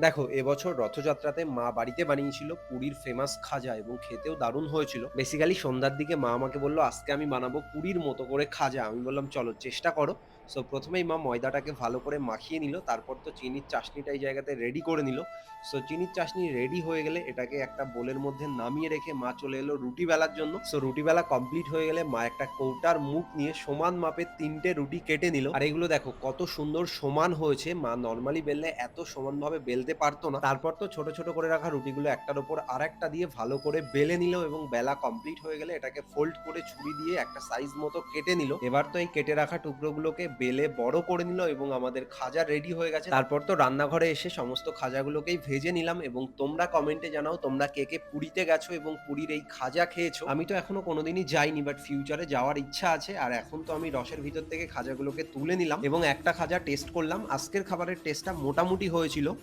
দেখো, এবছর রথযাত্রাতে মা বাড়িতে বানিয়েছিল পুরীর ফেমাস খাজা এবং খেতেও দারুণ হয়েছিল। বেসিক্যালি সন্ধ্যার দিকে মা আমাকে বলল, "আজকে আমি বানাবো পুরীর মতো করে খাজা।" আমি বললাম, "চলো চেষ্টা করো।" সো ১ম এই মা ময়দাটাকে ভালো করে মাখিয়ে নিল। তারপর তো চিনির চাশনিটা এই জায়গাতে রেডি করে নিল। সো চিনির চাশনি রেডি হয়ে গেলে এটাকে একটা বোলের মধ্যে নামিয়ে রেখে মা চলে এলো রুটি বেলার জন্য। সো রুটি বেলা কমপ্লিট হয়ে গেলে মা একটা কৌটার মুখ নিয়ে সমান মাপের ৩ টে রুটি কেটে নিল। আর এগুলো দেখো কত সুন্দর সমান হয়েছে। মা নরমালি বেললে এত সমানভাবে বেলতে পারত না। তারপর তো ছোট, ছোট করে রাখা রুটিগুলো একটার উপর আরেকটা দিয়ে ভালো করে বেলে নিল এবং বেলা কমপ্লিট হয়ে গেলে এটাকে ফোল্ড করে ছুরি দিয়ে একটা সাইজ মতো কেটে নিল। এবার তো এই কেটে রাখা টুকরোগুলোকে বেলে বড় করে নিল এবং আমাদের খাজা রেডি হয়ে গেছে। তারপর তো রান্নাঘরে এসে সমস্ত খাজাগুলোকেই ভেজে নিলাম এবং তোমরা কমেন্টে জানাও তোমরা কে, কে পুরীতে গেছো এবং পুরীর এই খাজা খেয়েছো? আমি তো এখনো কোনোদিনই যাইনি, বাট ফিউচারে যাওয়ার ইচ্ছা আছে। আর এখন তো আমি রসের ভিতর থেকে খাজাগুলোকে তুলে নিলাম এবং একটা খাজা টেস্ট করলাম। আজকের খাবারের টেস্টটা মোটামুটি হয়েছিল।